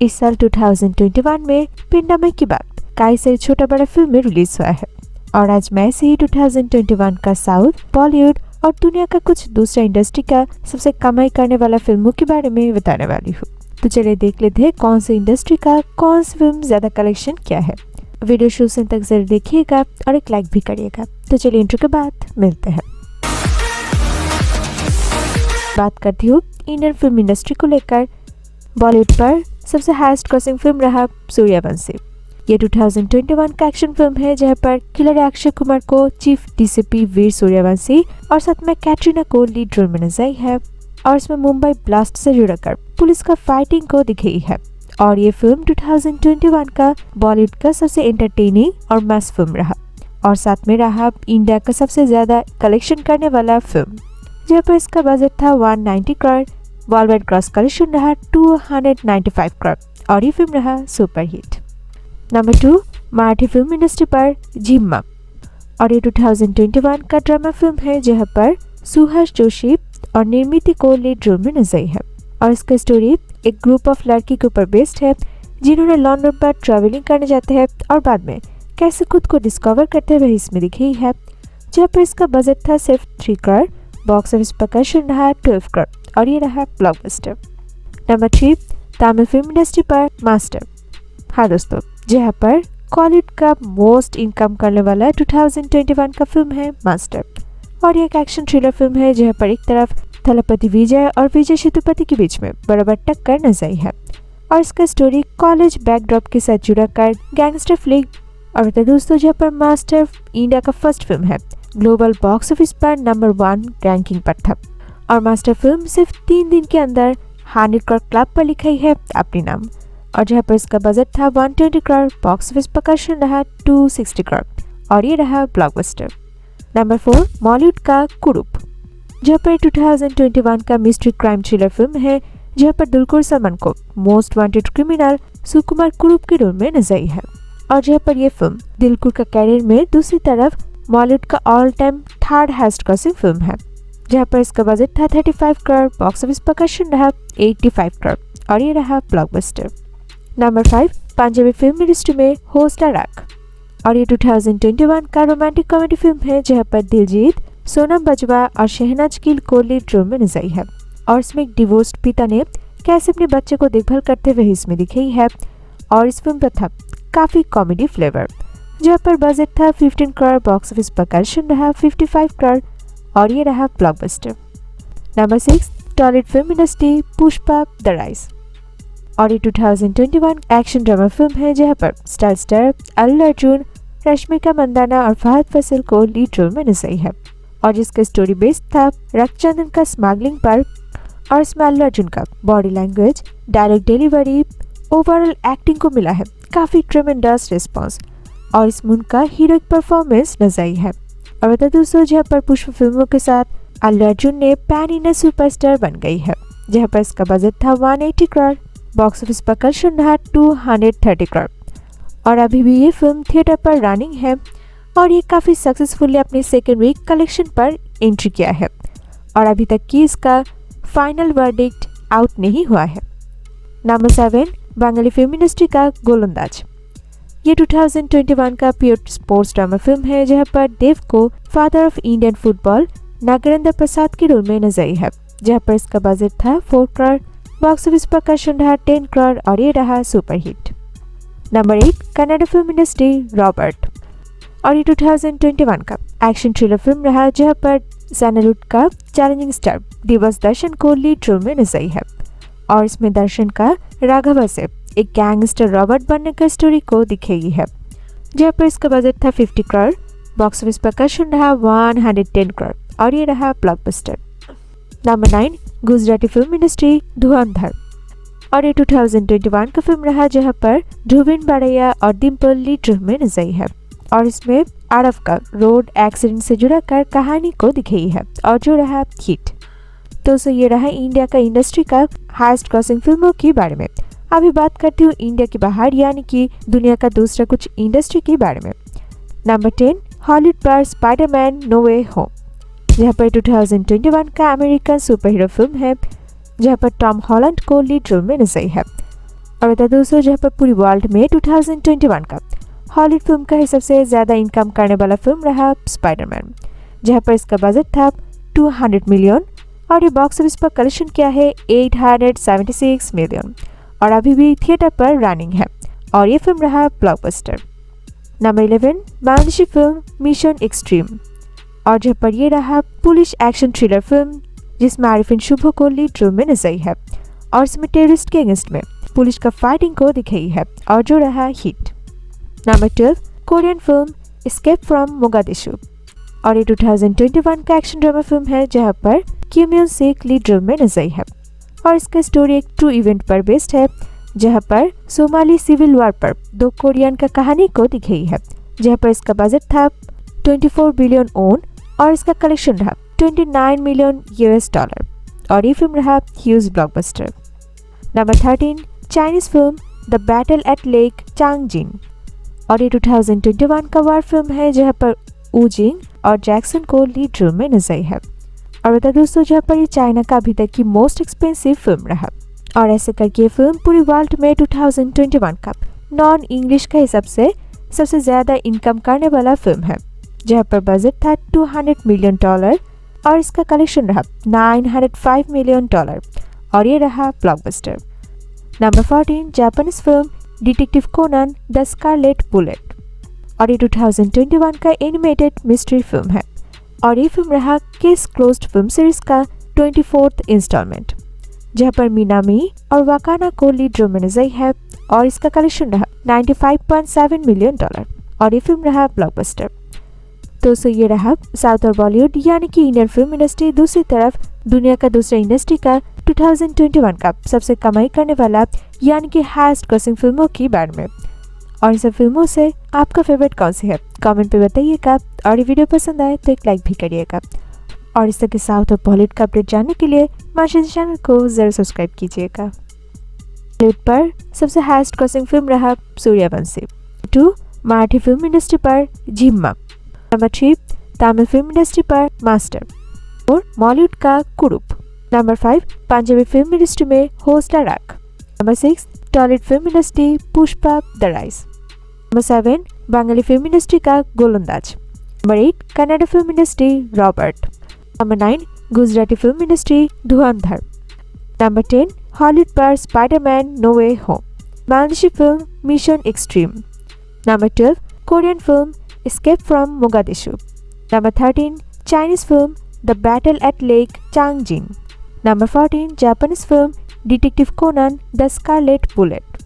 इस साल 2021 में पेंडेमिक के बाद कई सारी छोटा बड़ा फिल्में रिलीज हुआ है और आज मैं से ही 2021 का साउथ, बॉलीवुड और दुनिया का कुछ दूसरा इंडस्ट्री का सबसे कमाई करने वाला फिल्मों के बारे में बताने वाली हूँ। तो चलिए देख लेते हैं कौन सी इंडस्ट्री का कौन सी फिल्म ज्यादा कलेक्शन क्या है। वीडियो शुरू से तक जरूर देखिएगा और एक लाइक भी करिएगा। तो चलिए इंट्रो के बाद मिलते हैं। बात करती हूँ इंडियन फिल्म इंडस्ट्री को लेकर। बॉलीवुड पर सबसे हाईएस्ट क्रॉसिंग फिल्म रहा सूर्यवंशी। ये 2021 का एक्शन फिल्म है जहाँ पर खिलाड़ी अक्षय कुमार को चीफ डीसीपी वीर सूर्यवंशी और साथ में कैटरीना को लीड रोल में नजर आई है और इसमें मुंबई ब्लास्ट से जुड़कर पुलिस का फाइटिंग को दिखाई है। और ये फिल्म 2021 का बॉलीवुड का सबसे एंटरटेनिंग और मस्त फिल्म रहा और साथ में रहा इंडिया का सबसे ज्यादा कलेक्शन करने वाला फिल्म, जहाँ पर इसका बजट था 190 crore. World wide gross collection रहा 295 करोड़ और ये फिल्म रहा superhit. Number 2, Marathi film industry पर झिम्मा। और ये 2021 का ड्रामा फिल्म है जहाँ पर सुहास जोशी और निर्मिति को लीड रोल में नजर आई है और इसका स्टोरी एक ग्रुप ऑफ लड़की के ऊपर बेस्ड है जिन्होंने लंदन पर ट्रैवलिंग करने जाते हैं और बाद में कैसे खुद को डिस्कवर करते हुए इसमें दिखाई है, जहाँ पर इसका बजट था सिर्फ 3 करोड़। बॉक्स ऑफिस पर कलेक्शन रहा 12 करोड़ और ये रहा blockbuster. Number 3, Tamil film industry पर मास्टर। हाँ दोस्तों, जहाँ पर कॉलीवुड का मोस्ट इनकम करने वाला 2021 का फिल्म है मास्टर और ये एक एक्शन थ्रिलर फिल्म है जहाँ पर एक तरफ थलपति विजय और विजय सेतुपति के बीच में बराबर टक्कर नजर आई है और इसका स्टोरी कॉलेज बैकड्रॉप के साथ जुड़ा कर गैंगस्टर फ्लिक। और दोस्तों, जहाँ पर मास्टर इंडिया का फर्स्ट फिल्म है, ग्लोबल बॉक्स ऑफिस पर नंबर 1 रैंकिंग पर था और मास्टर फिल्म सिर्फ 3 दिन के अंदर 100 करोड़ क्लब पर लिखाई है अपने नाम और जहाँ पर इसका बजट था 120 करोड़। बॉक्स ऑफिस पर कलेक्शन रहा 260 करोड़ और ये रहा ब्लॉकबस्टर। नंबर 4, बॉलीवुड का कुरूप, जहाँ पर 2021 का मिस्ट्री क्राइम थ्रिलर फिल्म है जहाँ पर दुलकर सलमान को मोस्ट वांटेड क्रिमिनल सुकुमार कुरूप के रोल में नजर आई है और जहाँ पर यह फिल्म दिलकुर का कैरियर में दूसरी तरफ बॉलीवुड का all time 3rd highest crossing film है, जहाँ पर इसका बजट था 35 करोड़। बॉक्स ऑफिस पर कलेक्शन रहा 85 करोड़ और ये रहा blockbuster. Number 5, Punjabi film industry में होस्टा राग। और ये 2021 का रोमांटिक कॉमेडी फिल्म है जहाँ पर दिलजीत, सोनम बाजवा और शहनाज गिल को लीड रोल में नजर आई है और इसमें एक डिवोर्स्ड पिता ने कैसे अपने बच्चे को देखभाल करते हुए इसमें दिखाई है और इस फिल्म पर था काफी कॉमेडी फ्लेवर, जहाँ पर बजट था 15 करोड़। बॉक्स ऑफिस पर कलेक्शन रहा 55 करोड़ और ये रहा blockbuster. Number 6, Tollywood film industry Pushpa the rise. और ये 2021 एक्शन ड्रामा फिल्म है जहाँ पर स्टार अल्लू अर्जुन, रश्मिका मंदाना और फहद फैसल को लीड रोल में नजर आई है और जिसका स्टोरी बेस्ड था रक्तचंदन का स्मगलिंग पर और इसमें अल्लू अर्जुन का body language, dialogue delivery, overall acting को मिला है काफी ट्रेमेंडस रिस्पॉन्स और इसमें उनका हीरोइक परफॉर्मेंस नजर आई है। और बता दोस्तों, जहाँ पर पुष्पा फिल्मों के साथ अल्लू अर्जुन ने पैन इंडिया सुपरस्टार बन गई है, जहाँ पर इसका बजट था 180 करोड़। बॉक्स ऑफिस पर कलेक्शन रहा 230 करोड़ और अभी भी ये फिल्म थिएटर पर रनिंग है और ये काफी सक्सेसफुली अपने सेकेंड वीक कलेक्शन पर एंट्री किया है और अभी तक की इसका फाइनल वर्डिक्ट आउट नहीं हुआ है। नंबर 7, बंगाली फिल्म इंडस्ट्री का गोलंदाज। ये 2021 का प्योर स्पोर्ट्स ड्रामा फिल्म है जहाँ पर देव को father of Indian football Nagendra Prasad के रोल में नजर आई है, जहाँ पर इसका बजट था 4 करोड़। बॉक्स ऑफिस पर कलेक्शन रहा 10 करोड़ और ये रहा superhit. Number 8, Kannada film industry Robert. और ये 2021 का एक्शन थ्रिलर फिल्म रहा जहाँ पर सैंडलवुड का चैलेंजिंग स्टार दिवस दर्शन को लीड रोल में नजर आई है और इसमें दर्शन का राघवा से एक गैंगस्टर रॉबर्ट बनने का स्टोरी को दिखाई है, जहाँ पर इसका बजट था 50 करोड़। बॉक्स ऑफिस पर कलेक्शन रहा 110 करोड़ और ये रहा blockbuster. Number 9, Gujarati film industry धुरंधर। और ये 2021 का फिल्म रहा जहाँ पर ध्रुवीन बारैया और डिम्पल लीड रोल में नजर आई है और इसमें आरफ का रोड एक्सीडेंट से जुड़ा कर कहानी को दिखाई है और जो रहा हिट। तो ये रहा इंडिया का इंडस्ट्री का हाईएस्ट क्रॉसिंग फिल्मों के बारे में। अभी बात करती हूँ इंडिया के बाहर यानी कि दुनिया का दूसरा कुछ इंडस्ट्री के बारे में। नंबर 10, हॉलीवुड पर स्पाइडरमैन नो वे होम, जहाँ पर 2021 का अमेरिकन सुपर हीरो फिल्म है जहाँ पर टॉम हॉलैंड को लीड रोल में नजर आई है और बता दोस्तों, जहाँ पर पूरी वर्ल्ड में 2021 का हॉलीवुड फिल्म का ही सबसे ज़्यादा इनकम करने वाला फिल्म रहा स्पाइडरमैन, जहाँ पर इसका बजट था 200 मिलियन और ये बॉक्स ऑफिस पर कलेक्शन किया है 876 मिलियन और अभी भी थिएटर पर रनिंग है और ये फिल्म रहा blockbuster. Number 11 Bangladeshi film mission extreme और जहाँ पर ये रहा पुलिस एक्शन थ्रिलर फिल्म जिसमें आरिफिन शुभ को लीड रोल में नजर है और इसमें टेररिस्ट के अगेंस्ट में पुलिस का फाइटिंग को दिखाई है और जो रहा hit. Number 12 Korean film escape from Mogadishu और ये 2021 का एक्शन ड्रामा फिल्म है जहाँ पर किम यून सिक लीड रोल में नजर है और इसका स्टोरी एक ट्रू इवेंट पर बेस्ड है जहाँ पर सोमाली सिविल वॉर पर दो कोरियन का कहानी को दिखाई है, जहाँ पर इसका बजट था 24 बिलियन ओन और इसका कलेक्शन रहा 29 मिलियन यूएस डॉलर और ये फिल्म रहा huge blockbuster. Number 13 Chinese film the battle at lake Changjin और ये 2021 का वार फिल्म है जहाँ पर वूजिंग और जैक्सन को लीड रोल में नजर है और बता दोस्तों, जहाँ पर ये चाइना का अभी तक की मोस्ट एक्सपेंसिव फिल्म रहा और ऐसे करके ये फिल्म पूरी वर्ल्ड में 2021 का नॉन इंग्लिश का हिसाब से सबसे ज़्यादा इनकम करने वाला फिल्म है, जहाँ पर बजट था 200 मिलियन डॉलर और इसका कलेक्शन रहा 905 मिलियन डॉलर और ये रहा blockbuster. Number 14 Japanese film detective Conan the Scarlett Bullet और ये 2021 का एनिमेटेड मिस्ट्री फिल्म है और ये फिल्म रहा केस क्लोज्ड फिल्म सीरीज का 24th इंस्टॉलमेंट, जहाँ पर मिनामी और वाकाना को लीड रोल में नजर है और इसका कलेक्शन रहा 95.7 मिलियन डॉलर और ये फिल्म रहा ब्लॉकबस्टर। दोस्तों, ये रहा साउथ और बॉलीवुड यानी कि इंडियन फिल्म इंडस्ट्री, दूसरी तरफ दुनिया का दूसरा इंडस्ट्री का 2021 का सबसे कमाई करने वाला यानी कि हाईएस्ट ग्रॉसिंग फिल्मों की बारे में। और इन सब फिल्मों से आपका फेवरेट कौन सी है कमेंट पे बताइएगा और ये वीडियो पसंद आए तो एक लाइक भी करिएगा और इस तरह के साउथ और बॉलीवुड का अपडेट जानने के लिए मार्शल चैनल को जरूर सब्सक्राइब कीजिएगा। बॉलीवुड पर सबसे हाईएस्ट ग्रॉसिंग फिल्म रहा सूर्यवंशी। 2 मराठी फिल्म इंडस्ट्री पर झिम्मा। नंबर 3 तमिल फिल्म इंडस्ट्री पर मास्टर और बॉलीवुड का कुरूप। नंबर 5 पंजाबी फिल्म इंडस्ट्री में होस्टा राग। Number 6 Tollywood film industry Pushpa the rise. Number 7 Bengali film industry का Golondaaj. Number 8 Kannada film industry Robert. Number 9 Gujarati film industry Dhurandhar. Number 10 Hollywood पर Spiderman no way home. Bangladeshi film mission extreme. Number 12 Korean film escape from Mogadishu. Number 13 Chinese film the battle at lake Changjin. Number 14 Japanese film detective Conan the Scarlett bullet.